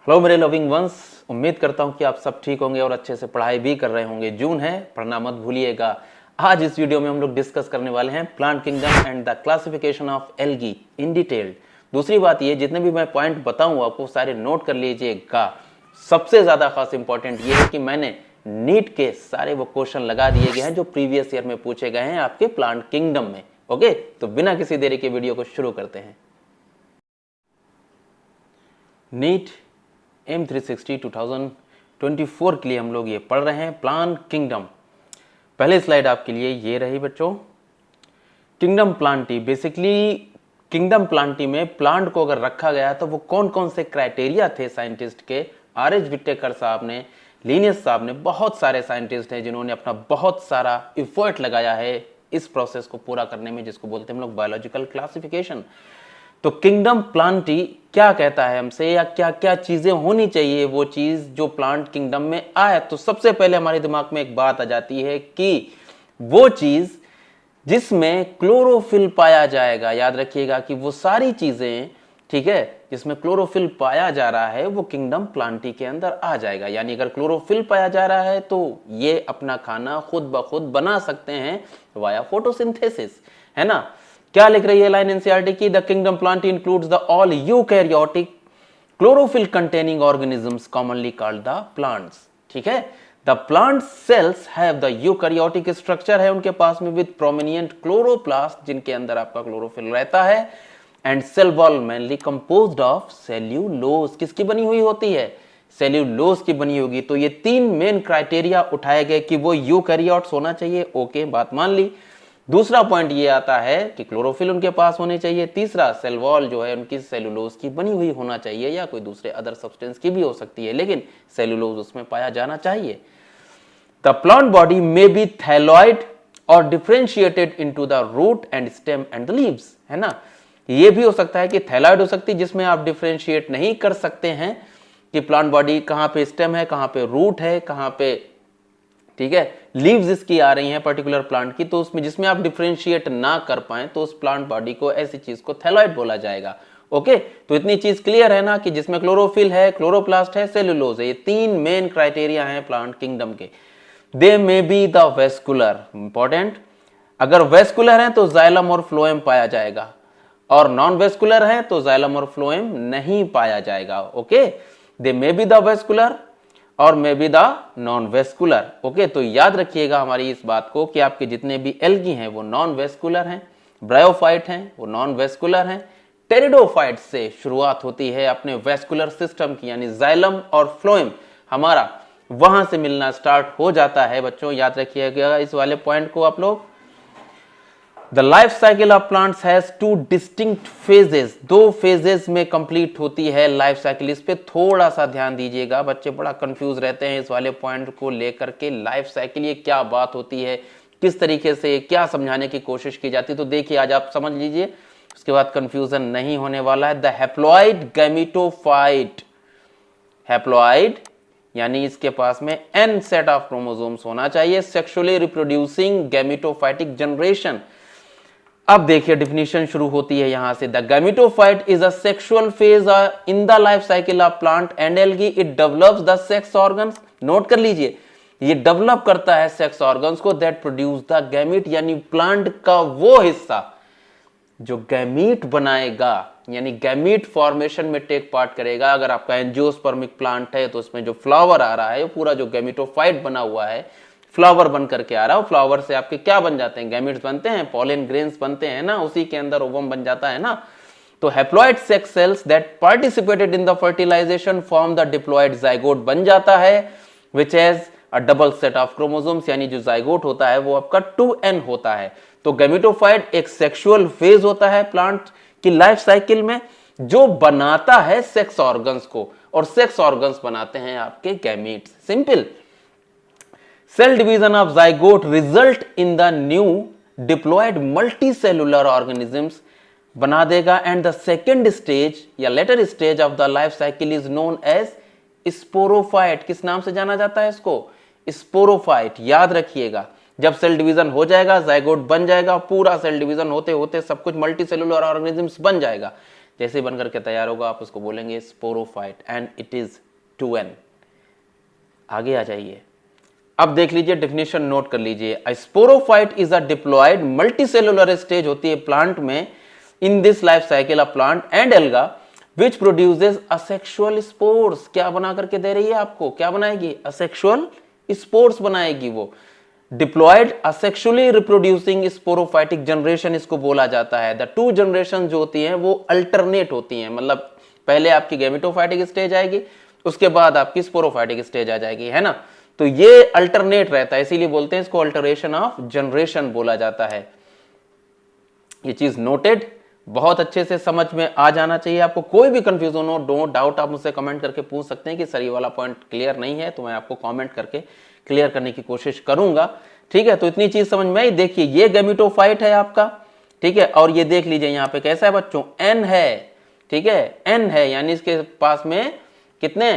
Hello मेरे loving once, उम्मीद करता हूं कि आप सब ठीक होंगे और अच्छे से पढ़ाई भी कर रहे होंगे। जून है, पढ़ना मत भूलिएगा। आज इस वीडियो में हम लोग डिस्कस करने वाले हैं plant kingdom and the classification of algae in detail. दूसरी बात ये, जितने भी मैं पॉइंट बताऊं आपको सारे नोट कर लीजिएगा। सबसे ज्यादा खास इंपॉर्टेंट ये है कि मैंने नीट के सारे वो क्वेश्चन लगा दिए गए हैं जो प्रीवियस ईयर में पूछे गए हैं आपके प्लांट किंगडम में। ओके, तो बिना किसी देरी के वीडियो को शुरू करते हैं। नीट M360 2024 के लिए हम लोग ये पढ़ रहे हैं प्लांट किंगडम। पहले स्लाइड आपके लिए ये रही बच्चों, kingdom Plantae. Basically kingdom Plantae में प्लांट को अगर रखा गया तो वो कौन कौन से क्राइटेरिया थे साइंटिस्ट के। R.H. विटेकर साहब ने, लिनियस साहब ने, बहुत सारे साइंटिस्ट हैं जिन्होंने अपना बहुत सारा इफर्ट लगाया है इस प्रोसेस को पूरा करने में, जिसको बोलते हैं हम लोग बायोलॉजिकल क्लासिफिकेशन। तो किंगडम प्लांटी क्या कहता है हमसे, या क्या क्या चीजें होनी चाहिए वो चीज जो प्लांट किंगडम में आए। तो सबसे पहले हमारे दिमाग में एक बात आ जाती है कि वो चीज जिसमें क्लोरोफिल पाया जाएगा। याद रखिएगा कि वो सारी चीजें, ठीक है, जिसमें क्लोरोफिल पाया जा रहा है वो किंगडम प्लांटी के अंदर आ जाएगा। यानी अगर क्लोरोफिल पाया जा रहा है तो ये अपना खाना खुद ब खुद बना सकते हैं वाया फोटोसिंथेसिस, है ना। क्या लिख रही है लाइन एनसीईआरटी की? The kingdom Plantae includes the all eukaryotic chlorophyll containing organisms commonly called the plants. ठीक है, the plant cells have the eukaryotic structure है उनके पास में विद प्रोमिनेंट क्लोरोप्लास्ट, जिनके अंदर आपका क्लोरोफिल रहता है, and cell wall mainly composed of cellulose. किसकी बनी हुई होती है? सेल्यूलोज की बनी होगी। तो ये तीन मेन क्राइटेरिया उठाए गए कि वो यूकैरियोट्स होना चाहिए। ओके, बात मान ली। दूसरा पॉइंट ये आता है कि क्लोरोफिल उनके पास होने चाहिए। तीसरा, सेल वॉल जो है उनकी सेलुलोज की बनी हुई होना चाहिए, या कोई दूसरे अदर सब्सटेंस की भी हो सकती है, लेकिन सेलुलोज उसमें पाया जाना चाहिए। The plant body may be thalloid और differentiated into the root and stem and the leaves, है ना। ये भी हो सकता है कि थैलॉइड हो सकती है, जिसमें आप डिफरेंशिएट नहीं कर सकते हैं कि प्लांट बॉडी कहां पे स्टेम है, कहां पे रूट है, कहां पे, ठीक है, लीव्स इसकी आ रही हैं पर्टिकुलर प्लांट की। तो उसमें जिसमें आप डिफरेंशिएट ना कर पाए तो उस प्लांट बॉडी को, ऐसी चीज को थैलॉइड बोला जाएगा। ओके, तो इतनी चीज क्लियर है ना कि जिसमें क्लोरोफिल है, क्लोरोप्लास्ट है, सेल्यूलोज है, ये तीन मेन क्राइटेरिया हैं प्लांट किंगडम के। They may be the vascular, important, अगर वेस्कुलर है तो जाइलम और फ्लोएम पाया जाएगा, और नॉन वेस्कुलर है तो जाइलम और फ्लोएम नहीं पाया जाएगा। Okay, they may be the vascular और may be the non vascular. Okay, तो याद रखिएगा हमारी इस बात को कि आपके जितने भी एल्गी हैं वो नॉन वेस्कुलर हैं, ब्रायोफाइट हैं वो नॉन वेस्कुलर हैं, टेरिडोफाइट से शुरुआत होती है अपने वेस्कुलर सिस्टम की, यानी जाइलम और फ्लोएम हमारा वहां से मिलना स्टार्ट हो जाता है। बच्चों याद रखिएगा इस वाले पॉइंट को आप लोग। The life cycle of plants has two distinct phases, दो फेजेस में कंप्लीट होती है लाइफ साइकिल। इस पे थोड़ा सा ध्यान दीजिएगा, बच्चे बड़ा कंफ्यूज रहते हैं इस वाले पॉइंट को लेकर के। लाइफ साइकिल ये क्या बात होती है, किस तरीके से क्या समझाने की कोशिश की जाती है, तो देखिए आज आप समझ लीजिए, उसके बाद कंफ्यूजन नहीं होने वाला है। द हैप्लॉइड गैमेटोफाइट, हैप्लॉइड यानी इसके पास में n सेट ऑफ क्रोमोसोम्स होना चाहिए, सेक्सुअली रिप्रोड्यूसिंग गैमेटोफाइटिक जनरेशन। अब देखिए डिफिनीशन शुरू होती है यहां से। The gametophyte is a sexual phase in the life cycle of plant and algae. It develops the sex organs, note कर लीजिए, ये डेवलप करता है सेक्स ऑर्गन्स को, दैट प्रोड्यूस द गैमीट, यानी प्लांट का वो हिस्सा जो गैमीट बनाएगा, यानी गैमीट फॉर्मेशन में टेक पार्ट करेगा। अगर आपका एंजियोस्पर्मिक प्लांट है तो उसमें जो फ्लावर आ रहा है, पूरा जो गैमेटोफाइट बना हुआ है, फ्लावर बन करके आ रहा है। फ्लावर से आपके क्या बन जाते हैं? गैमेट्स बनते हैं, पॉलन ग्रेन्स बनते हैं ना, उसी के अंदर ओवम बन जाता है ना। तो haploid sex cells that participated in the fertilization form the diploid zygote बन जाता है, which has a double set of chromosomes, यानी जो जाइगोट होता है वो आपका 2n होता है। तो गैमेटोफाइट एक सेक्सुअल फेज होता है प्लांट की लाइफ साइकिल में, जो बनाता है सेक्स ऑर्गन्स को, और सेक्स ऑर्गन्स बनाते हैं आपके gametes. Simple. Cell division of zygote result in the new diploid multicellular organisms बना देगा, and the second stage या later stage of the life cycle is known as sporophyte. किस नाम से जाना जाता है इसको? स्पोरोफाइट। याद रखिएगा, जब सेल डिवीजन हो जाएगा, जाइगोट बन जाएगा, पूरा सेल डिवीजन होते होते सब कुछ मल्टी सेलुलर ऑर्गेनिजम्स बन जाएगा। जैसे बन करके तैयार होगा आप उसको बोलेंगे sporophyte and it is 2n। आगे आ जाइए, अब देख लीजिए डेफिनेशन नोट कर लीजिए। A sporophyte is a diploid multicellular stage होती है प्लांट में in this life cycle a plant and alga which produces asexual spores. क्या बना करके दे रही है आपको, क्या बनाएगी, असेक्सुअल स्पोर्स बनाएगी वो। Diploid asexually reproducing sporophytic generation इसको बोला जाता है। द टू जनरेशन जो होती हैं वो अल्टरनेट होती हैं, मतलब पहले आपकी गैमेटोफाइटिक स्टेज आएगी, उसके बाद आपकी स्पोरोफाइटिक स्टेज आ जाएगी, है ना। तो ये अल्टरनेट रहता है, इसीलिए बोलते हैं इसको अल्टरेशन ऑफ जनरेशन बोला जाता है। ये चीज नोटेड, बहुत अच्छे से समझ में आ जाना चाहिए आपको। कोई भी कंफ्यूजन हो, नो डाउट, आप मुझसे कमेंट करके पूछ सकते हैं कि सर ये वाला पॉइंट क्लियर नहीं है, तो मैं आपको कमेंट करके क्लियर करने की कोशिश करूंगा, ठीक है। तो इतनी चीज समझ में आई। देखिए ये गैमेटोफाइट है आपका, ठीक है, और ये देख लीजिए यहाँ पे कैसा है बच्चों, एन है, ठीक है, एन है, यानी इसके पास में कितने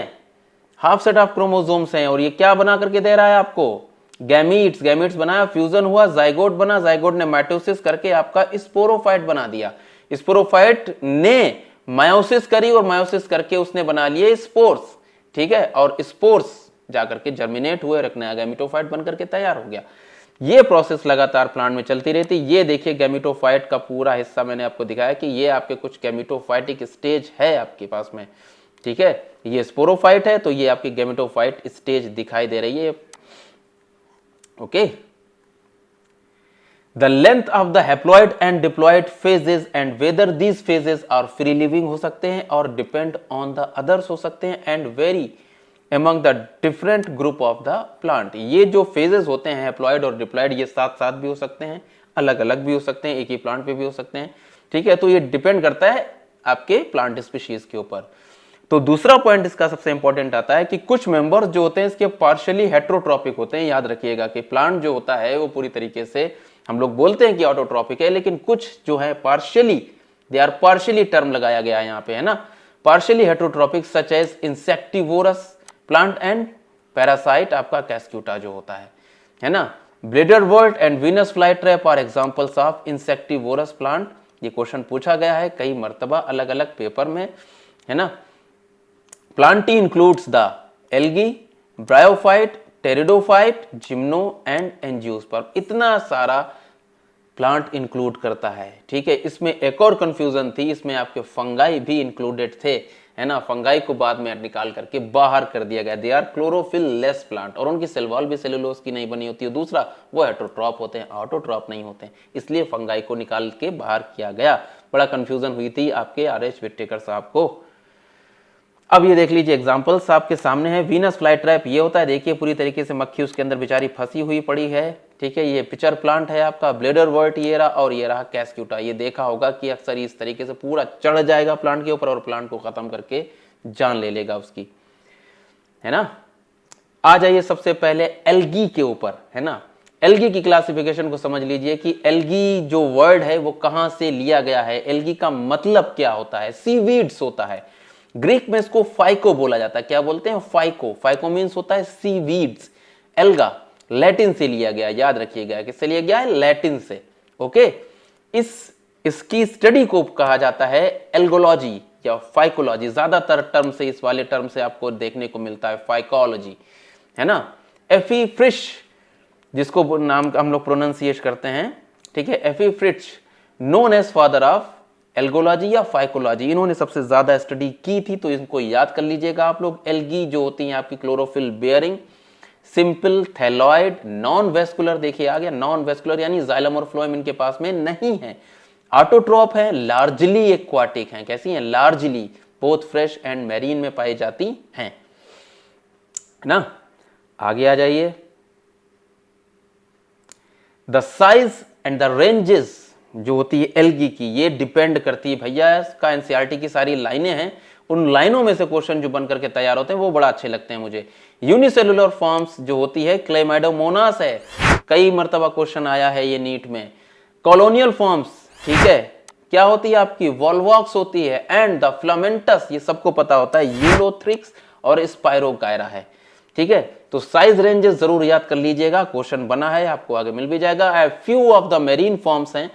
हाफ सेट ऑफ क्रोमोसोम्स हैं। और ये क्या बना करके दे रहा है आपको, गैमीट्स, गैमीट्स बनाया, फ्यूजन हुआ, जाइगोट बना, जाइगोट ने माइटोसिस करके आपका स्पोरोफाइट बना दिया। स्पोरोफाइट ने मायोसिस करी और मायोसिस करके उसने बना लिए स्पोर्स, ठीक है, और स्पोर्स जाकर के जर्मिनेट हुए, रखना गैमेटोफाइट बनकर के तैयार हो गया। ये प्रोसेस लगातार प्लांट में चलती रहती। ये देखिए गैमेटोफाइट का पूरा हिस्सा मैंने आपको दिखाया कि ये आपके कुछ गैमेटोफाइटिक स्टेज है आपके पास में, ठीक है। ये स्पोरोफाइट है तो ये आपकी गैमेटोफाइट स्टेज दिखाई दे रही है, okay. The length of the haploid and diploid phases and whether these phases are free living हो सकते हैं और डिपेंड ऑन द अदर्स हो सकते हैं and very among the different group of the plant। ये जो phases होते हैं हैप्लॉइड और डिप्लॉइड, ये साथ साथ भी हो सकते हैं, अलग अलग भी हो सकते हैं, एक ही प्लांट पे भी हो सकते हैं, ठीक है। तो ये डिपेंड करता है आपके प्लांट स्पीशीज के ऊपर। तो दूसरा पॉइंट इसका सबसे इंपॉर्टेंट आता है कि कुछ मेंबर्स जो होते हैं इसके पार्शियली हेट्रोट्रॉपिक होते हैं। याद रखिएगा कि प्लांट जो होता है वो पूरी तरीके से हम लोग बोलते हैं कि ऑटोट्रॉपिक है, लेकिन कुछ जो है partially, they are partially term लगाया गया है यहाँ पे, है ना, partially heterotrophic such as insectivorous plant and parasite आपका कैस्क्यूटा जो होता है ना। Bladderwort and Venus flytrap are examples of insectivorous plant. ये क्वेश्चन पूछा गया है कई मर्तबा अलग अलग पेपर में, है ना। Plantae includes the algae, bryophyte, pteridophyte, gymno and angiosperm. इतना सारा प्लांट इंक्लूड करता है, ठीक है। इसमें एक और कंफ्यूजन थी, इसमें आपके फंगाई भी इंक्लूडेड थे, है ना। फंगाई को बाद में निकाल करके बाहर कर दिया गया। They are chlorophyll less plant और उनकी सेल वॉल भी सेलुलोज की नहीं बनी होती है। दूसरा वो हेट्रोट्रॉप होते हैं, ऑटोट्रॉप नहीं होते हैं, इसलिए फंगाई को निकाल के बाहर किया गया। बड़ा कंफ्यूजन हुई थी आपके आर.एच. विट्टेकर साहब को। अब ये देख लीजिए एग्जांपल्स आपके सामने है। वीनस फ्लाई ट्रैप ये होता है, देखिए पूरी तरीके से मक्खी उसके अंदर बेचारी फंसी हुई पड़ी है, ठीक है। ये पिचर प्लांट है आपका। ब्लेडर वर्ट ये रहा और ये रहा कैस्क्यूटा। ये देखा होगा कि अक्सर इस तरीके से पूरा चढ़ जाएगा प्लांट के ऊपर और प्लांट को खत्म करके जान ले लेगा उसकी, है ना। आ जाइए सबसे पहले एल्गी के ऊपर, है ना। एल्गी की क्लासिफिकेशन को समझ लीजिए कि एल्गी जो वर्ड है वो कहां से लिया गया है, एल्गी का मतलब क्या होता है। सीवीड्स होता है, ग्रीक में इसको फाइको बोला जाता है। क्या बोलते हैं, फाइको। फाइको मीन्स होता है सीवीड्स। एल्गा लैटिन से लिया गया, याद रखिएगा किससे लिया गया है, लैटिन से, ओके। इसकी स्टडी को कहा जाता है एल्गोलॉजी या फाइकोलॉजी। ज्यादातर टर्म से, इस वाले टर्म से आपको देखने को मिलता है फाइकोलॉजी, है ना। एफी फ्रिश जिसको नाम हम लोग प्रोनाउंसिएट करते हैं, ठीक है, F E Fritsch known as father of algology या फाइकोलॉजी। इन्होंने सबसे ज्यादा स्टडी की थी, तो इनको याद कर लीजिएगा आप लोग। एल्गी जो होती हैं आपकी chlorophyll bearing, simple, thalloid, non vascular, देखिए आ गया नॉन वेस्कुलर, यानी जाइलम और फ्लोएम इनके पास में नहीं है। ऑटोट्रॉप है, लार्जली एक्वाटिक हैं। कैसी हैं, largely, both fresh and marine में पाई जाती हैं, ना। आगे आ जाइए। The size and the ranges जो होती है एल्गी की, ये डिपेंड करती है भैया, इसका एनसीईआरटी की सारी लाइनें हैं, उन लाइनों में से क्वेश्चन जो बनकर के तैयार होते हैं वो बड़ा अच्छे लगते हैं मुझे। यूनिसेलुलर फॉर्म्स जो होती है क्लेमाइडोमोनास है, कई मर्तबा क्वेश्चन आया है ये नीट में। कॉलोनियल फॉर्म्स, ठीक है, क्या होती है आपकी, वॉल्वॉक्स होती है। एंड द फिलामेंटस, ये सबको पता होता है, यूलोथ्रिक्स और स्पाइरोगायरा है, ठीक है। तो साइज रेंजेस जरूर याद कर लीजिएगा, क्वेश्चन बना है आपको आगे मिल भी जाएगा। Few of the marine forms हैं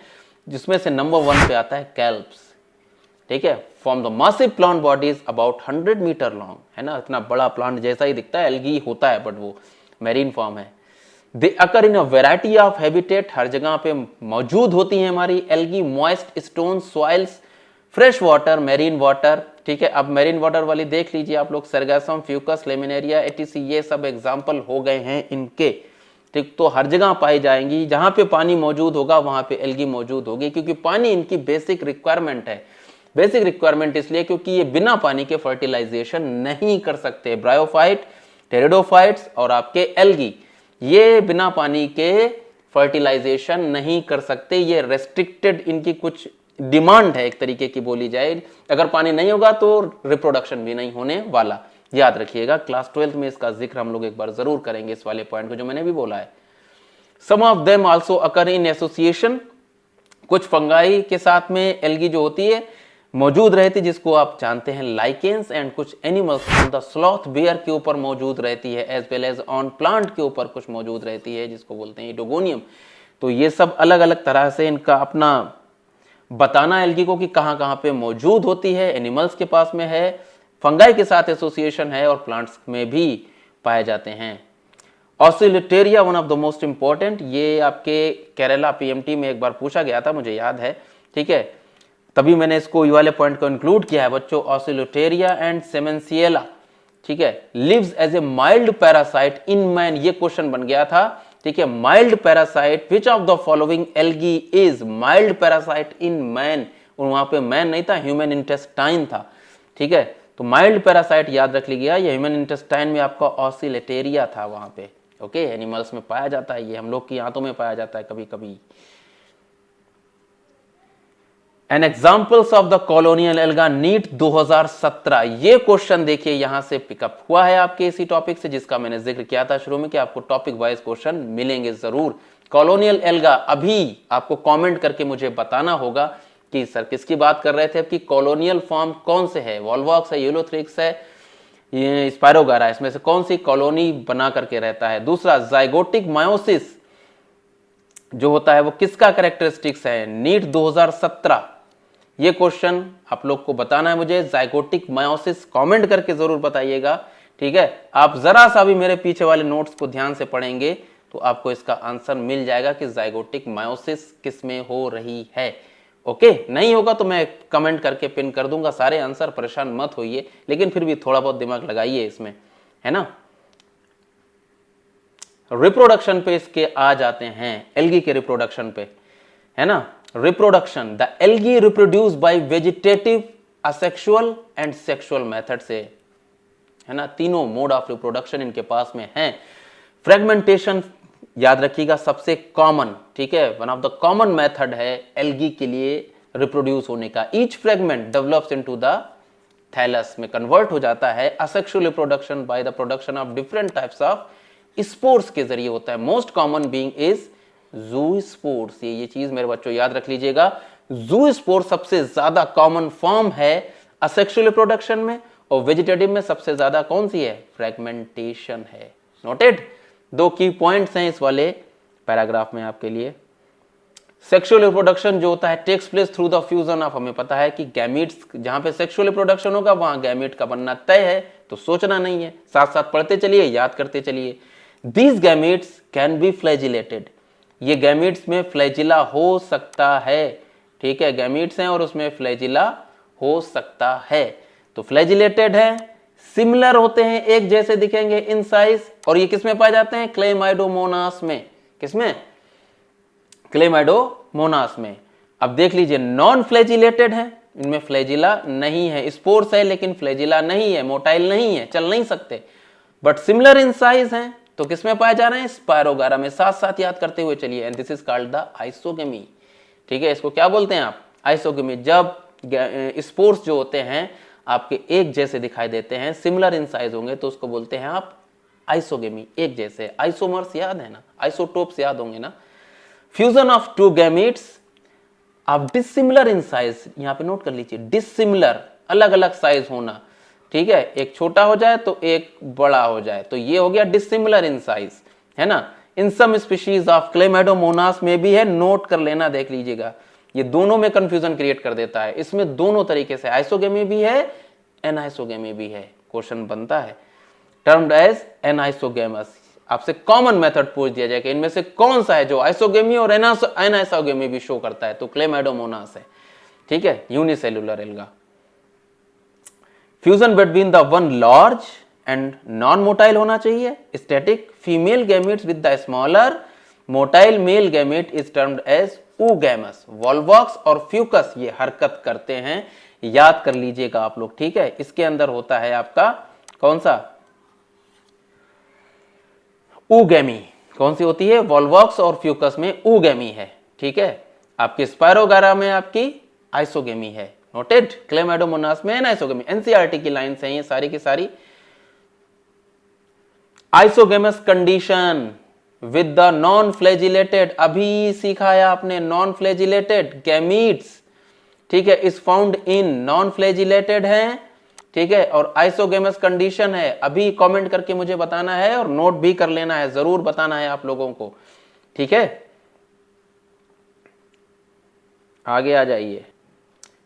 जिसमें से नंबर 1 पे आता है कैल्प्स। ठीक है, form the massive plant bodies about 100 metre long, है ना, इतना बड़ा प्लांट जैसा ही दिखता है, एल्गी होता है बट वो मैरीन फॉर्म है। दे अकर इन अ वेराइटी ऑफ हैबिटेट, हर जगह पे मौजूद होती है हमारी algae, moist stone soils, fresh water, marine water, ठीक है। अब मैरीन वाटर वाली देख लीजिए आप लोग, सरगासम, फ्यूकस, लेमिनेरिया, एटीसी, ये सब एग्जाम्पल हो गए हैं इनके, ठीक। तो हर जगह पाई जाएंगी, जहां पे पानी मौजूद होगा वहां पे एल्गी मौजूद होगी, क्योंकि पानी इनकी बेसिक रिक्वायरमेंट है। बेसिक रिक्वायरमेंट इसलिए क्योंकि ये बिना पानी के फर्टिलाइजेशन नहीं कर सकते। ब्रायोफाइट, टेरिडोफाइट्स और आपके एल्गी, ये बिना पानी के फर्टिलाइजेशन नहीं कर सकते। ये रेस्ट्रिक्टेड इनकी कुछ डिमांड है एक तरीके की बोली जाए। अगर पानी नहीं होगा तो रिप्रोडक्शन भी नहीं होने वाला, याद रखिएगा। क्लास 12 में इसका जिक्र हम लोग एक बार जरूर करेंगे, इस वाले पॉइंट को जो मैंने भी बोला है। Some of them also occur in association, कुछ फंगाई के साथ में एल्गी जो होती है मौजूद रहती, जिसको आप जानते हैं लाइकेंस, एंड कुछ एनिमल्स द स्लॉथ बियर के ऊपर मौजूद रहती है, as well as on plant के ऊपर कुछ मौजूद रहती है, जिसको बोलते हैं इडोगोनियम। तो ये सब अलग अलग तरह से इनका अपना बताना एल्गी को कि कहां कहां पे मौजूद होती है। एनिमल्स के पास में है, फंगाई के साथ एसोसिएशन है, और प्लांट्स में भी पाए जाते हैं। Oscillatoria one of the most important, ये आपके केरला पीएमटी में एक बार पूछा गया था, मुझे याद है, ठीक है, तभी मैंने इसको ये वाले पॉइंट को इंक्लूड किया है बच्चों। ऑसिलेटेरिया एंड सेमेंसिएला, ठीक है, lives as a mild parasite in man, ये क्वेश्चन बन गया था, ठीक है। Mild parasite, which of the following algae is mild parasite in man, और वहां पे मैन नहीं था, ह्यूमन इंटेस्टाइन था, ठीक है। तो माइल्ड पैरासाइट याद रख लीजिएगा, ये ह्यूमन इंटेस्टाइन में आपका ऑसिलेटेरिया था वहां पे, ओके। एनिमल्स में पाया जाता है, ये हम लोग की आंतों में पाया जाता है कभी कभी। An examples of the colonial alga NEET 2017, ये क्वेश्चन देखिए यहां से पिकअप हुआ है आपके इसी टॉपिक से, जिसका मैंने जिक्र किया था शुरू में कि आपको टॉपिक वाइज क्वेश्चन मिलेंगे जरूर। कॉलोनियल एल्गा, अभी आपको कमेंट करके मुझे बताना होगा कि सर किसकी बात कर रहे थे, कि कॉलोनियल फॉर्म कौन से है, वॉल्वॉक्स है, यूलोथ्रिक्स है, ये स्पायरोगारा, इसमें से कौन सी कॉलोनी बना करके रहता है। दूसरा, जाइगोटिक मायोसिस जो होता है वो किसका कैरेक्टरिस्टिक्स है, नीट 2017, ये क्वेश्चन आप लोग को बताना है मुझे। जाइगोटिक मायोसिस कमेंट करके जरूर बताइएगा, ठीक है। आप जरा सा भी मेरे पीछे वाले नोट्स को ध्यान से पढ़ेंगे तो आपको इसका आंसर मिल जाएगा कि जाइगोटिक मायोसिस किसमें हो रही है, ओके। नहीं होगा तो मैं कमेंट करके पिन कर दूंगा सारे आंसर, परेशान मत होइए, लेकिन फिर भी थोड़ा बहुत दिमाग लगाइए इसमें, है ना। रिप्रोडक्शन पे इसके आ जाते हैं, एल्गी के रिप्रोडक्शन पे, है ना। Reproduction, the algae reproduce by vegetative, asexual and sexual method से, है ना, तीनों मोड ऑफ रिप्रोडक्शन इनके पास में है। फ्रेगमेंटेशन याद रखिएगा सबसे कॉमन, ठीक है, one of the common method है एल्गी के लिए रिप्रोड्यूस होने का। Each fragment develops into the thallus में कन्वर्ट हो जाता है। Asexual reproduction by the production of different types of spores के जरिए होता है। Most common being is zoospores, ये चीज मेरे बच्चों याद रख लीजिएगा। ज़ूस्पोर सबसे ज्यादा कॉमन फॉर्म है असेक्सुअल रिप्रोडक्शन में, और वेजिटेटिव में सबसे ज्यादा कौन सी है, फ्रेगमेंटेशन है। नोटेड, दो की पॉइंट्स हैं इस वाले पैराग्राफ में आपके लिए। सेक्सुअल रिप्रोडक्शन जो होता है takes place through the fusion of, हमें पता है कि गैमीट्स, जहां पे सेक्सुअल रिप्रोडक्शन होगा वहां गैमीट का बनना तय है, तो सोचना नहीं है, साथ साथ पढ़ते चलिए, याद करते चलिए। These gametes can be flagellated, ये गैमीट्स में फ्लैजिला हो सकता है, ठीक है, गैमीट्स हैं और उसमें फ्लैजिला हो सकता है, तो फ्लैजिलेटेड है, सिमिलर होते हैं, एक जैसे दिखेंगे इन साइज, और ये किसमें पाए जाते हैं, क्लेमाइडोमोनास में। किसमें, क्लेमाइडोमोनास में। अब देख लीजिए नॉन फ्लैजिलेटेड है, इनमें फ्लैजिला नहीं है, स्पोर्स है लेकिन फ्लैजिला नहीं है, मोटाइल नहीं है, चल नहीं सकते, बट सिमिलर इन साइज हैं, तो किसमें पाए जा रहे हैं, स्पायरोगारा में। साथ साथ याद करते हुए चलिए, and this is called the isogamy, ठीक है, इसको क्या बोलते हैं आप, आइसोगेमी। जब स्पोर्स जो होते हैं आपके एक जैसे दिखाई देते हैं, सिमिलर इन साइज होंगे, तो उसको बोलते हैं आप आइसोगेमी, एक जैसे। आइसोमर्स याद है ना, आइसोटोप्स याद होंगे ना। फ्यूजन ऑफ टू गैमीट्स आप डिसिमिलर इन साइज, यहां पे नोट कर लीजिए, डिसिमिलर, अलग अलग साइज होना, ठीक है, एक छोटा हो जाए तो एक बड़ा हो जाए, तो ये हो गया डिसिमिलर इन साइज, है ना। इन सम स्पीशीज ऑफ क्लेमाइडोमोनास में भी है, नोट कर लेना, देख लीजिएगा। ये दोनों में कंफ्यूजन क्रिएट कर देता है। इसमें दोनों तरीके से आइसोगेमी भी है, एनाइसोगेमी भी है। क्वेश्चन बनता है टर्म्ड एज एनाइसोगेमस। आपसे कॉमन मेथड पूछ दिया जाए कि इनमें से कौन सा है जो आइसोगेमी और एनाइसोगेमी भी शो करता है, तो क्लेमाइडोमोनास है। ठीक है, unicellular alga. Fusion between the one large and non motile होना चाहिए। Static female gametes with the smaller motile male gamete is termed as oogamous। Volvox और फ्यूकस ये हरकत करते हैं, याद कर लीजिएगा आप लोग। ठीक है, इसके अंदर होता है आपका कौन सा, oogamie। कौन सी होती है, वॉल्वॉक्स और फ्यूकस में oogamie है। ठीक है, आपके स्पायरोगारा में आपकी आइसोगेमी है। नोटेड, क्लेमाइडोमोनास में एनाइसोगेमी। एनसीईआरटी की लाइंस हैं ये सारी की सारी। Isogamous condition with the non flagellated, अभी सीखा है आपने, नॉन फ्लैजिलेटेड गैमीट्स। ठीक है, is found in non flagellated है। ठीक है, और आइसोगेमस कंडीशन है। अभी कमेंट करके मुझे बताना है और नोट भी कर लेना है, जरूर बताना है आप लोगों को। ठीक है, आगे आ जाइए।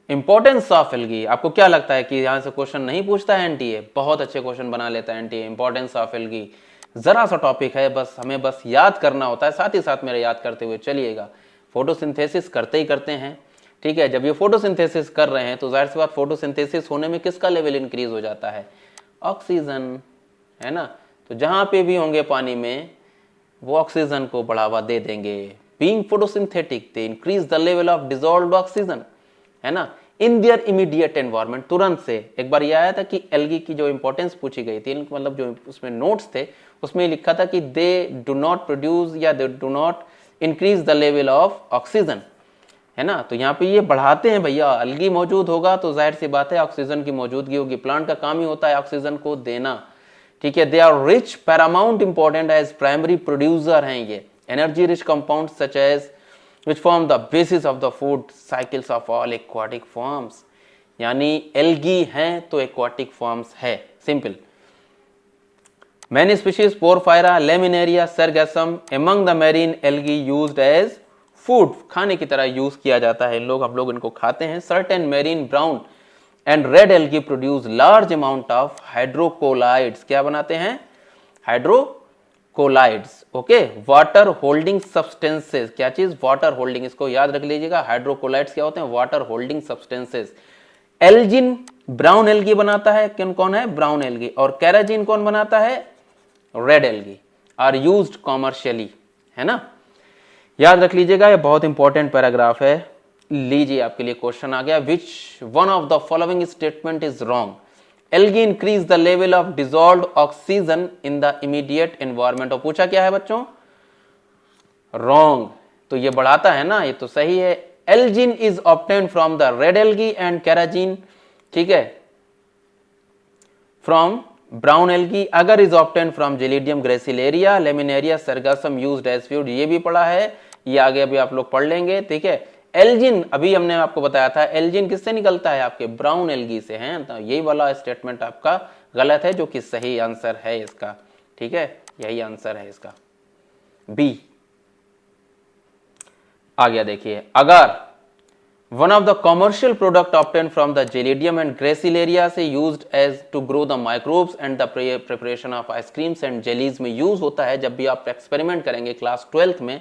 इंपॉर्टेंस ऑफ एल्गी, आपको क्या लगता है कि यहां से क्वेश्चन नहीं पूछता है एनटीए? बहुत अच्छे क्वेश्चन बना लेता है एनटीए। इंपॉर्टेंस ऑफ एल्गी जरा सा टॉपिक है, बस हमें बस याद करना होता है, साथ ही साथ मेरे याद करते हुए चलिएगा। फोटोसिंथेसिस करते ही करते हैं। ठीक है, जब ये फोटोसिंथेसिस कर रहे हैं तो जाहिर सी बात फोटोसिंथेसिस होने में किसका लेवल इंक्रीज हो जाता है, ऑक्सीजन, है ना। तो जहां पे भी होंगे पानी में वो ऑक्सीजन को बढ़ावा दे देंगे। Being photosynthetic they increase the level of dissolved oxygen, है ना, इन दियर इमीडिएट एनवायरमेंट। तुरंत से एक बार ये आया था कि एल्गी की जो इंपॉर्टेंस पूछी गई थी, मतलब जो उसमें नोट्स थे उसमें लिखा था कि दे डू नॉट प्रोड्यूस या they do not increase the level of oxygen, है ना। तो यहाँ पे ये बढ़ाते हैं भैया, एल्गी मौजूद होगा तो जाहिर सी बात है ऑक्सीजन की मौजूदगी होगी। प्लांट का काम ही होता है ऑक्सीजन को देना। ठीक है, they are rich paramount important as primary producer हैं ये energy rich compound such as which form the basis of the food cycles of all aquatic forms। यानी एल्गी हैं तो aquatic forms है, simple. Many species Porphyra, Laminaria, Sargassum among the marine algae used as food, खाने की तरह use किया जाता है हम लोग इनको खाते हैं। Certain marine brown and red algae produce large amount of hydrocolloids, क्या बनाते हैं, हाइड्रोकोलाइड्स। ओके, वाटर होल्डिंग सब्सटेंसेस, क्या चीज, वाटर होल्डिंग, इसको याद रख लीजिएगा। हाइड्रोकोलाइड्स क्या होते हैं, water holding substances. Elgin brown algae बनाता है, कौन है, ब्राउन एल्गी। और कैराजिन कौन बनाता है, red algae. Are used commercially, है ना, याद रख लीजिएगा, ये बहुत इंपॉर्टेंट पैराग्राफ है। लीजिए आपके लिए क्वेश्चन आ गया, which one of the following statement is wrong. Algae increase the level of dissolved oxygen in the immediate environment. और पूछा क्या है बच्चों, रॉन्ग। तो ये बढ़ाता है ना, ये तो सही है। Algin is obtained from the red algae and carrageen, ठीक है, from brown algae. Agar is obtained from Gelidium Gracilaria, Laminaria, Sargassum used as food, ये भी पढ़ा है, ये आगे अभी आप लोग पढ़ लेंगे। ठीक है, एल्जिन अभी हमने आपको बताया था, एल्जिन किससे निकलता है, आपके ब्राउन एल्गी से, हैं। तो यही वाला स्टेटमेंट आपका गलत है, जो कि सही आंसर है इसका। ठीक है, यही आंसर है इसका, बी। आ गया, देखिए, अगर one of the commercial product obtain from the Gelidium and Gracilaria से used as to grow the microbes and the preparation of icecreams and jellies में यूज होता है। जब भी आप एक्सपेरिमेंट करेंगे क्लास 12th में,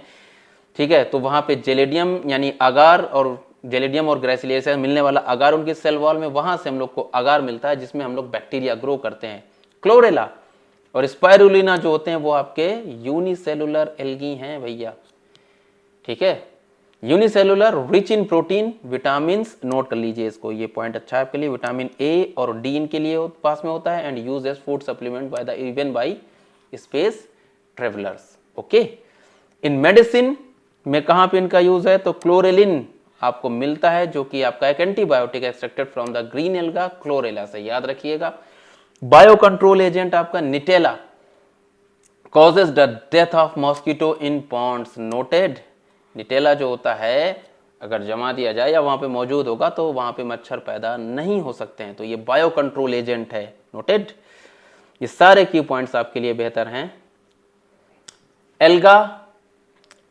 ठीक है, तो वहां पे जेलिडियम यानी अगार, और जेलिडियम और ग्रेसिलेरिया से मिलने वाला अगार उनकी सेल वॉल में, वहां से हम लोग को अगार मिलता है, जिसमें हम लोग बैक्टीरिया ग्रो करते हैं। क्लोरेला और स्पाइरुलिना जो होते हैं वो आपके यूनिसेलुलर एल्गी हैं भैया। ठीक है, unicellular, rich in protein, vitamin, note कर लीजिए इसको, ये पॉइंट अच्छा है आपके लिए। विटामिन ए और डी इनके लिए पास में होता है, and use as food supplement by the even by space travellers. Okay, in medicine में कहां पे इनका यूज है, तो क्लोरेलिन आपको मिलता है, जो कि आपका एक antibiotic extracted from the green alga Chlorella से, याद रखिएगा। बायो कंट्रोल एजेंट आपका Nitella, causes the death of mosquito in ponds, noted. Nitella जो होता है अगर जमा दिया जाए या वहां पे मौजूद होगा तो वहां पे मच्छर पैदा नहीं हो सकते हैं, तो ये बायो कंट्रोल एजेंट है, नोटेड। ये सारे की पॉइंट्स आपके लिए बेहतर हैं। Alga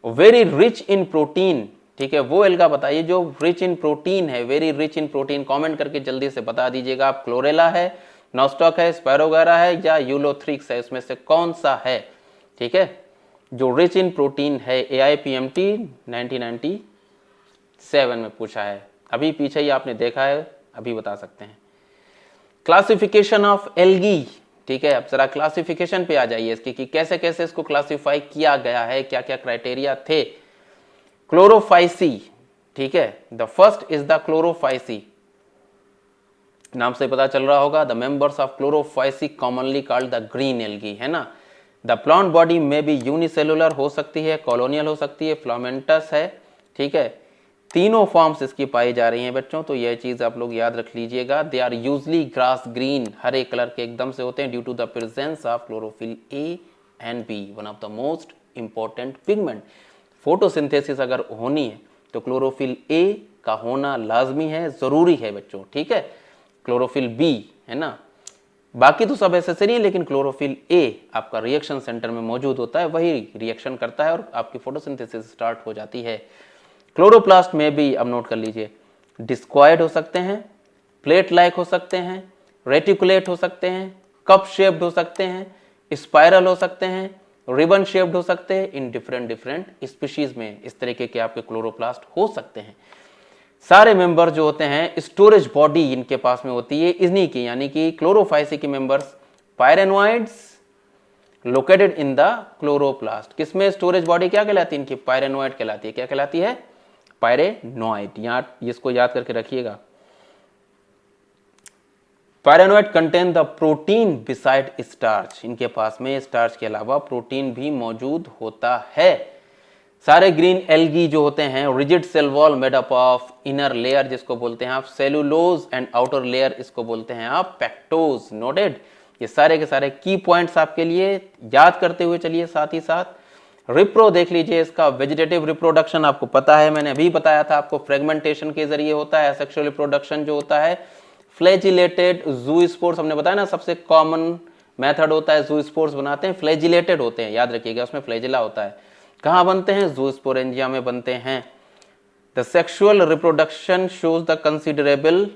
very rich in protein, ठीक है, वो एल्गा बताइए जो रिच इन प्रोटीन है, very rich in protein. Comment करके जल्दी से बता दीजिएगा आप, क्लोरेला है, नॉस्टॉक है, स्पायरोगारा है या यूलोथ्रिक्स है, इसमें से कौन सा है। ठीक है, जो रिच इन प्रोटीन है। AIPMT 1997 में पूछा है, अभी पीछे ही आपने देखा है, अभी बता सकते हैं। क्लासिफिकेशन ऑफ एल्गी, ठीक है, अब जरा क्लासिफिकेशन पे आ जाइए इसकी कि कैसे कैसे इसको क्लासिफाई किया गया है, क्या क्या क्राइटेरिया थे। क्लोरोफाइसी, ठीक है, the first is the Chlorophyceae, नाम से पता चल रहा होगा। The members of Chlorophyceae commonly called the green algae, है ना। द प्लांट बॉडी में भी यूनिसेलुलर हो सकती है, कॉलोनियल हो सकती है, फ्लामेंटस है, ठीक है। तीनों फॉर्म्स इसकी पाई जा रही हैं बच्चों, तो यह चीज आप लोग याद रख लीजिएगा। They are usually grass green, हरे कलर के एकदम से होते हैं, due to the presence of chlorophyll A and B, one of the most important pigment. Photosynthesis अगर होनी है तो क्लोरोफिल A का होना लाजमी है, जरूरी है बच्चों, ठीक है। क्लोरोफिल B, है ना, बाकी तो सब एसेसरी है, लेकिन क्लोरोफिल A आपका रिएक्शन सेंटर में मौजूद होता है, वही रिएक्शन करता है और आपकी फोटोसिंथेसिस स्टार्ट हो जाती है। क्लोरोप्लास्ट में भी, अब नोट कर लीजिए, डिस्क्वायड हो सकते हैं, प्लेट लाइक हो सकते हैं, रेटिकुलेट हो सकते हैं, कप शेप्ड हो सकते हैं, स्पाइरल हो सकते हैं, रिबन शेप्ड हो सकते हैं। इन डिफरेंट स्पीशीज में इस तरीके के आपके क्लोरोप्लास्ट हो सकते हैं। सारे मेंबर जो होते हैं, स्टोरेज बॉडी इनके पास में होती है इन्हीं की, यानी कि क्लोरोफाइसी के members pyrenoids located in the chloroplast. किसमें स्टोरेज बॉडी क्या कहलाती है इनकी? पायरेनोइड कहलाती है। क्या कहलाती है? पायरेनोइड। यहां इसको याद करके रखिएगा। Pyrenoid contain the protein beside starch, इनके पास में स्टार्च के अलावा प्रोटीन भी मौजूद होता है। सारे ग्रीन एल्गी जो होते हैं, rigid cell wall made up of inner layer जिसको बोलते हैं आप सेलुलोज एंड आउटर लेयर इसको बोलते हैं आप पेक्टोज। नोटेड? ये सारे के सारे की पॉइंट्स आपके लिए याद करते हुए चलिए। साथ ही साथ रिप्रो देख लीजिए, इसका वेजिटेटिव रिप्रोडक्शन आपको पता है, मैंने अभी बताया था आपको, फ्रेगमेंटेशन के जरिए होता है। सेक्सुअल रिप्रोडक्शन जो होता है फ्लैजिलेटेड जूस्पोर्स, हमने बताया ना सबसे कॉमन मेथड होता है, जूस्पोर्स बनाते हैं, फ्लैजिलेटेड होते हैं, याद रखिएगा उसमें फ्लैजिला होता है। कहां बनते हैं? जूस्पोरेंजिया में बनते हैं। The sexual reproduction shows the considerable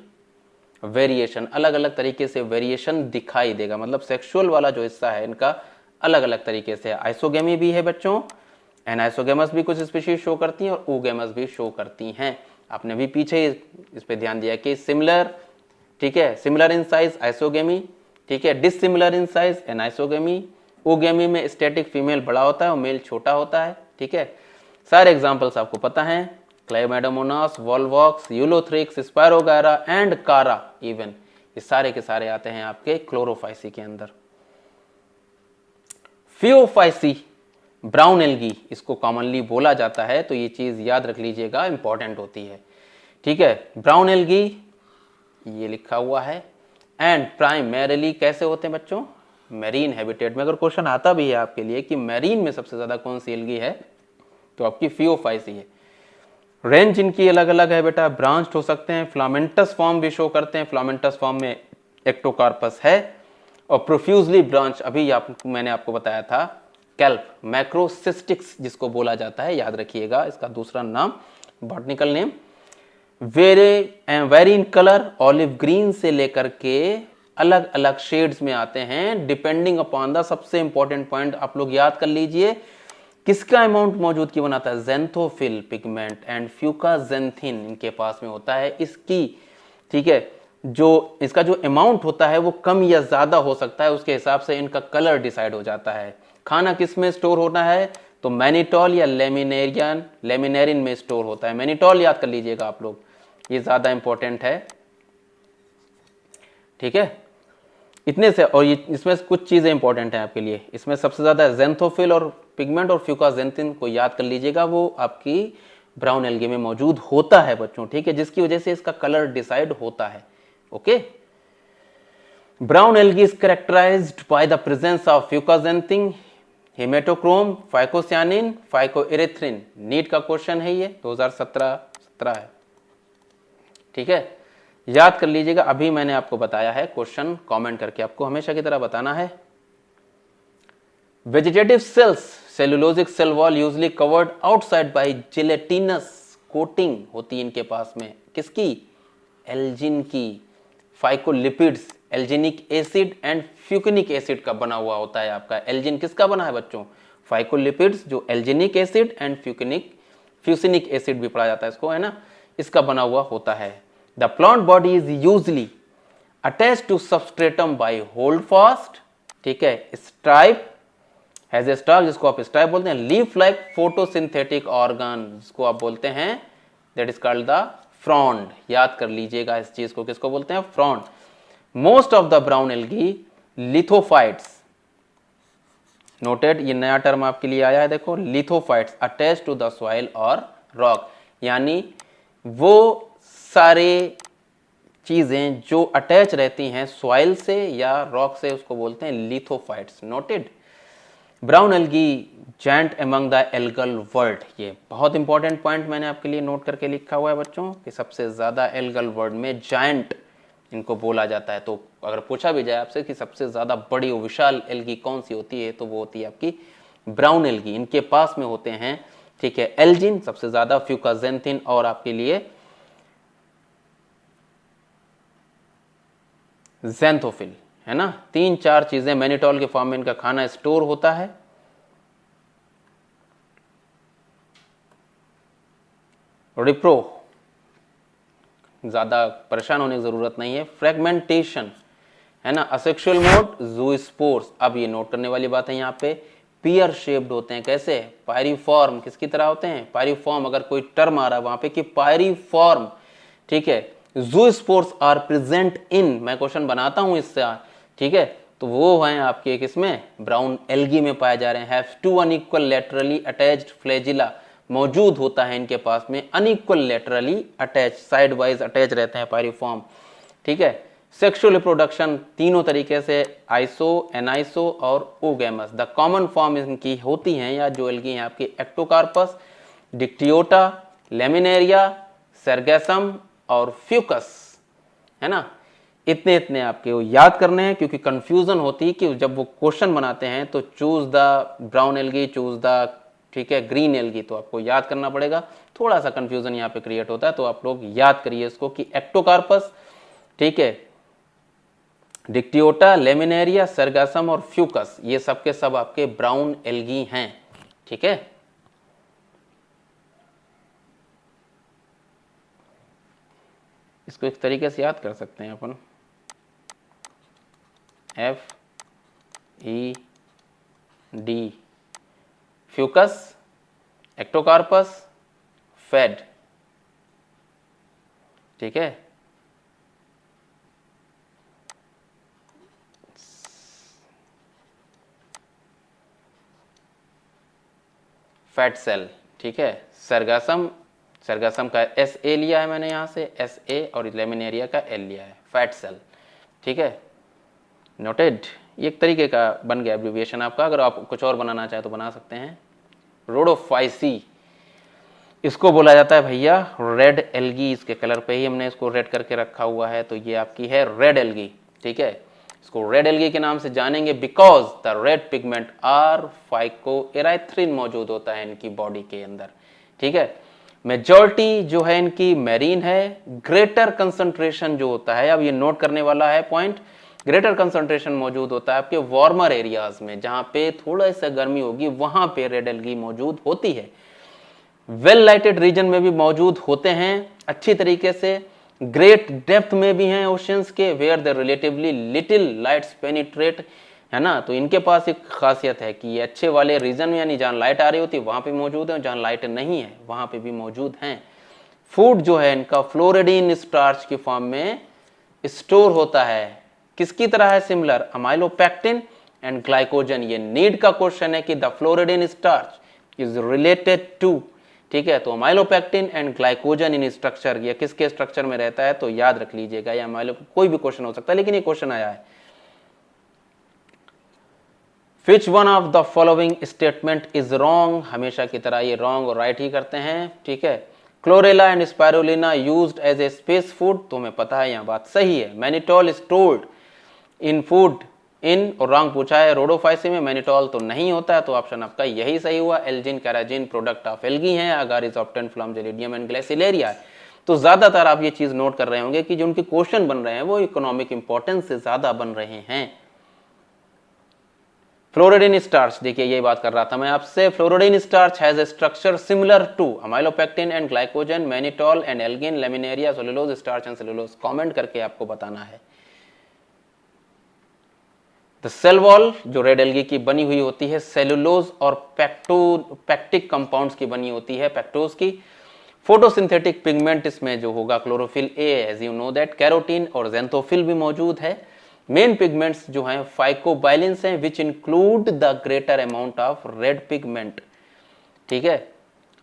variation, अलग अलग तरीके से वेरिएशन दिखाई देगा, मतलब सेक्सुअल वाला जो हिस्सा है इनका अलग अलग तरीके से। आइसोगेमी भी है बच्चों, एनाइसोगेमस भी कुछ स्पीशीज शो करती हैं और ओगेमस भी शो करती हैं। आपने भी पीछे इस पे ध्यान दिया कि सिमिलर, ठीक है, सिमिलर इन साइज आइसोगेमी, ठीक है, dissimilar in size anisogamy. Oogamy में स्टैटिक फीमेल बड़ा होता है और मेल छोटा होता है, ठीक है। सारे एग्जांपल्स आपको पता हैं, क्लाइमेडोमोनास, वॉलवॉक्स, यूलोथ्रिक्स, स्पायरोगारा एंड कारा इवन, ये सारे के सारे आते हैं आपके क्लोरोफाइसी के अंदर। फियोफाइसी, ब्राउन एल्गी इसको कॉमनली बोला जाता है, तो ये चीज याद रख लीजिएगा, इंपॉर्टेंट होती है, ठीक है। ब्राउन एल्गी ये लिखा हुआ है, एंड प्राइमरीली कैसे होते हैं बच्चों? मैरीन हैबिटेट में। अगर क्वेश्चन आता भी है आपके लिए कि मैरीन में सबसे ज्यादा कौन सी एल्गी है, तो आपकी फियोफाइसी है। रेंज इनकी अलग अलग है बेटा, ब्रांच्ड हो सकते हैं, फ्लामेंटस फॉर्म भी शो करते हैं, फ्लामेंटस फॉर्म में एक्टोकार्पस है, और प्रोफ्यूजली ब्रांच अभी मैंने आपको बताया था, कैल्प, मैक्रोसिस्टिक्स जिसको बोला जाता है, याद रखिएगा इसका दूसरा नाम, botanical name. Very in colour, olive green से लेकर के अलग अलग शेड्स में आते हैं, डिपेंडिंग अपॉन द, सबसे इंपॉर्टेंट पॉइंट आप लोग याद कर लीजिए, किसका अमाउंट मौजूद की बनाता है? ज़ेंथोफिल पिगमेंट एंड फ्यूकाजेंथिन इनके पास में होता है इसकी, ठीक है। जो इसका जो अमाउंट होता है वो कम या ज्यादा हो सकता है, उसके हिसाब से इनका कलर डिसाइड हो जाता है। खाना किस में स्टोर होना है? तो मैनिटॉल या लेमिनेरिन में स्टोर होता है। मैनिटॉल याद कर लीजिएगा आप लोग, ये ज्यादा इंपॉर्टेंट है, ठीक है। इतने से, और ये इसमें कुछ चीजें इंपॉर्टेंट हैं आपके लिए, इसमें सबसे ज्यादा ज़ेंथोफिल और पिगमेंट और फ्यूकाजेंथिन को याद कर लीजिएगा, वो आपकी ब्राउन एल्गी में मौजूद होता है बच्चों, ठीक है, जिसकी वजह से इसका कलर डिसाइड होता है। Okay, brown algae is characterized by the presence of fucoxanthin, haematochrome, phycocyanin, phycoerythrin. NEET का क्वेश्चन है ये, 2017 है, ठीक है, याद कर लीजिएगा। अभी मैंने आपको बताया है, क्वेश्चन कमेंट करके आपको हमेशा की तरह बताना है। Vegetative cells, cellulosic cell wall usually covered outside by gelatinous coating होती है इनके पास में, किसकी? एल्जिन की। Phycolipids alginic acid and fucinic acid का बना हुआ होता है आपका। एल्जिन किसका बना है बच्चों? फाइकोलिपिड्स, जो एल्जिनिक एसिड एंड फ्यूसिनिक एसिड भी पढ़ा जाता है इसको, है ना, इसका बना हुआ होता है। The plant body is usually attach to substratum by holdfast, ठीक है, स्ट्राइप हैज ए स्टॉक, जिसको आप स्ट्राइप बोलते हैं, लीफ लाइक फोटोसिंथेटिक ऑर्गन, जिसको आप बोलते हैं that is called the frond. याद कर लीजिएगा इस चीज को, किसको बोलते हैं? Frond. Most of the brown algae lithophytes, noted, ये नया टर्म आपके लिए आया है, देखो, lithophytes attach to the soil और रॉक, यानी वो सारे चीजें जो अटैच रहती हैं सॉइल से या रॉक से, उसको बोलते हैं lithophytes. Noted. Brown algae giant among the algal world, ये बहुत इंपॉर्टेंट पॉइंट मैंने आपके लिए नोट करके लिखा हुआ है बच्चों, कि सबसे ज्यादा एल्गल वर्ल्ड में जायंट इनको बोला जाता है। तो अगर पूछा भी जाए आपसे कि सबसे ज्यादा बड़ी और विशाल एल्गी कौन सी होती है, तो वो होती है आपकी ब्राउन एल्गी। इनके पास में होते हैं, ठीक है, एल्जिन सबसे ज्यादा, फ्यूकाजेंथिन और आपके लिए ज़ैंथोफिल, है ना। 3-4 चीजें मैनिटॉल के फॉर्म में इनका खाना स्टोर होता है। रिप्रो, ज्यादा परेशान होने की जरूरत नहीं है। फ्रेगमेंटेशन, है ना, असेक्सुअल मोड ज़ूस्पोर्स। अब ये नोट करने वाली बात है यहाँ पे, पियर शेप्ड होते हैं, कैसे? पायरीफॉर्म, किसकी तरह होते हैं? पायरीफॉर्म। अगर कोई टर्म आ रहा है वहां पे कि पायरीफॉर्म, ठीक है, ज़ूस्पोर्स आर प्रेजेंट इन, मैं क्वेश्चन बनाता हूं इससे, ठीक है, तो वो हैं आपके किसमें? ब्राउन एल्गी में पाए जा रहे हैं। Have two unequal laterally attached flagella, मौजूद होता है इनके पास में unequal laterally attach, side wise attach रहते हैं पायरीफॉर्म, ठीक है। सेक्सुअल रिप्रोडक्शन तीनों तरीके से, आइसो, एनाइसो और ओगैमस। द कॉमन फॉर्म इनकी होती हैं या जो एल्गी हैं आपकी, एक्टोकार्पस, डिक्टियोटा, लेमिनेरिया, सर्गेसम और फ्यूकस, है ना। इतने इतने आपके वो याद करने हैं, क्योंकि कंफ्यूजन होती है कि जब वो क्वेश्चन बनाते हैं तो choose the brown algae, choose the, ठीक है, ग्रीन एल्गी, तो आपको याद करना पड़ेगा। थोड़ा सा कंफ्यूजन यहाँ पे क्रिएट होता है, तो आप लोग याद करिए इसको कि एक्टोकार्पस, ठीक है, डिक्टियोटा, लेमिनेरिया, सर्गासम और फ्यूकस, ये सब के सब आपके ब्राउन एल्गी हैं, ठीक है। इसको एक तरीके से याद कर सकते हैं अपन, FED, फ्यूकस, एक्टोकार्पस, फेड, ठीक है। फैट सेल, ठीक है। सरगासम, सरगासम का SA लिया है मैंने यहाँ से, SA, और लेमिनेरिया का L लिया है, फैट सेल, ठीक है। नोटेड। ये एक तरीके का बन गया एब्रिविएशन आपका, अगर आप कुछ और बनाना चाहे तो बना सकते हैं। रोडोफाइसी, इसको बोला जाता है भैया रेड एल्गी, इसके कलर पे ही हमने इसको रेड करके रखा हुआ है, तो ये आपकी है रेड एल्गी, ठीक है। इसको रेड एल्गी के नाम से जानेंगे because the red pigment are phycoerythrin मौजूद होता है इनकी बॉडी के अंदर, ठीक है। मेजॉरिटी जो है इनकी मैरीन है, ग्रेटर कंसंट्रेशन जो होता है, अब ये नोट करने वाला है पॉइंट, ग्रेटर कंसंट्रेशन मौजूद होता है आपके वार्मर एरियाज में, जहां पे थोड़ा सा गर्मी होगी वहां पे रेड एल्गी मौजूद होती है। वेल लाइटेड रीजन में भी मौजूद होते हैं अच्छी तरीके से, ग्रेट डेप्थ में भी हैं ओशियंस के, where the relatively little lights penetrate, है ना। तो इनके पास एक खासियत है कि ये अच्छे वाले रीजन में, यानी जहां लाइट आ रही होती है वहां पे मौजूद है, जहां लाइट नहीं है वहां पे भी मौजूद हैं। फूड जो है इनका फ्लोरिडीन स्टार्च की फॉर्म में स्टोर होता है, किसकी तरह है? Similar, amylopectin and glycogen. ये नीड का क्वेश्चन है कि the floridean starch is related to, ठीक है, तो amylopectin and glycogen in structure, ये किसके स्ट्रक्चर में रहता है, तो याद रख लीजिएगा, या कोई भी क्वेश्चन हो सकता है, लेकिन ये क्वेश्चन आया है। Which one of the following statement is wrong? हमेशा की तरह ये wrong और right ही करते हैं, ठीक है। Chlorella and spirulina used as a space food, तो हमें पता है यहाँ बात सही है। Mannitol stored in food in और रॉन्ग पूछा है, रोडोफाइसी में मैनिटॉल तो नहीं होता है, तो ऑप्शन आपका यही सही हुआ। Algin carrageenan product of algae हैं, agar is obtained from Gelidium and Gracilaria है। तो ज्यादातर आप ये चीज नोट कर रहे होंगे कि जो उनके क्वेश्चन बन रहे हैं वो इकोनॉमिक इंपॉर्टेंस से ज्यादा बन रहे हैं। फ्लोरिडीन स्टार्च, देखिए यही बात कर रहा था मैं आपसे। Floridean starch has a structure similar to amylopectin and glycogen, mannitol and algin, laminarin, cellulose starch and cellulose. Comment करके आपको बताना है। द सेल वॉल जो रेड एल्गी की बनी हुई होती है सेलुलोज और पैक्टिक कंपाउंड्स की बनी होती है, पैक्टोज की। फोटोसिंथेटिक पिगमेंट इसमें जो होगा chlorophyll A, as you know that, carotene और जेंथोफिल भी मौजूद है। मेन पिगमेंट्स जो हैं फाइकोबाइलिन्स हैं, which include the greater amount of red pigment, ठीक है।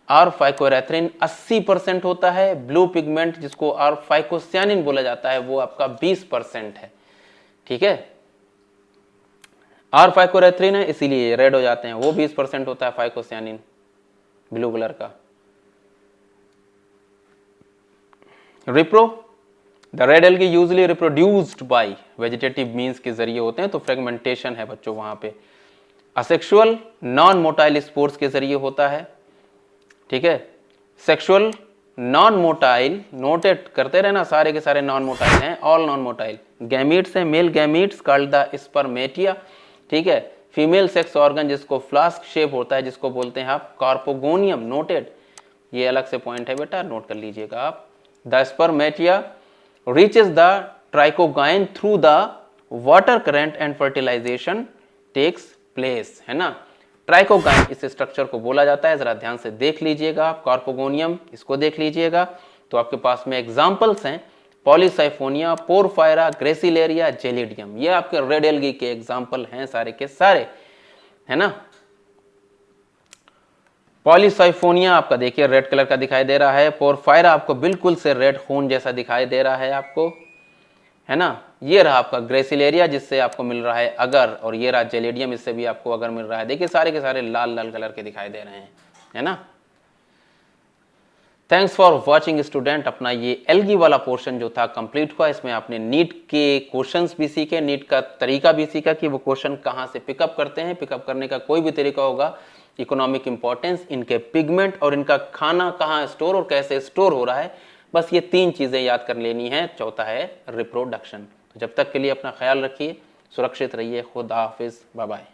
आर फाइकोरेथ्रिन 80% होता है। ब्लू पिगमेंट जिसको आर फाइकोसियानिन बोला जाता है वो आपका 20% है, ठीक है। आर फाइकोरेथ्रिन है इसीलिए रेड हो जाते हैं, वो 20% होता है फाइकोसियानिन ब्लू कलर का। रिप्रो, the red algae usually reproduced bye vegetative means के जरिए होते हैं, तो फ्रेगमेंटेशन है बच्चों वहां पे। असेक्सुअल नॉन मोटाइल स्पोर्स के जरिए होता है, ठीक है। सेक्सुअल नॉन मोटाइल, नोटेट करते रहना, सारे के सारे नॉन मोटाइल हैं, ऑल नॉन मोटाइल। गैमीट्स हैं, मेल गैमीट्स कॉल्ड द स्पर्मेटिया, ठीक है। फीमेल सेक्स ऑर्गन जिसको फ्लास्क शेप होता है जिसको बोलते हैं आप कार्पोगोनियम, नोटेड, ये अलग से पॉइंट है बेटा, नोट कर लीजिएगा आप। The spermatia reaches the trichogyne through the water current and fertilization takes place, है ना। ट्राइकोगाइन इस स्ट्रक्चर को बोला जाता है, जरा ध्यान से देख लीजिएगा आप। कार्पोगोनियम इसको देख लीजिएगा। तो आपके पास में एग्जांपल्स हैं, पॉलीसाइफोनिया, पोरफायरा, ग्रेसिलेरिया, जेलिडियम, ये आपके रेड एल्गी के एग्जांपल हैं सारे के सारे, है ना। पॉलीसाइफोनिया आपका देखिए रेड कलर का दिखाई दे रहा है, पोरफायरा आपको बिल्कुल से रेड खून जैसा दिखाई दे रहा है आपको, है ना। ये रहा आपका ग्रेसिलेरिया जिससे आपको मिल रहा है अगर, और ये रहा जेलिडियम, इससे भी आपको अगर मिल रहा है। देखिए सारे के सारे लाल लाल कलर के दिखाई दे रहे हैं, है ना। Thanks for watching student. अपना ये एल्गी वाला पोर्शन जो था कंप्लीट हुआ। इसमें आपने नीट के क्वेश्चंस भी सीखे, नीट का तरीका भी सीखा कि वो क्वेश्चन कहाँ से पिकअप करते हैं। पिकअप करने का कोई भी तरीका होगा, इकोनॉमिक इंपॉर्टेंस, इनके पिगमेंट और इनका खाना कहाँ स्टोर और कैसे स्टोर हो रहा है, बस ये 3 चीजें याद कर लेनी है। चौथा है रिप्रोडक्शन। तो जब तक के लिए अपना ख्याल रखिए, सुरक्षित रहिए, खुदा हाफिज, बाय बाय।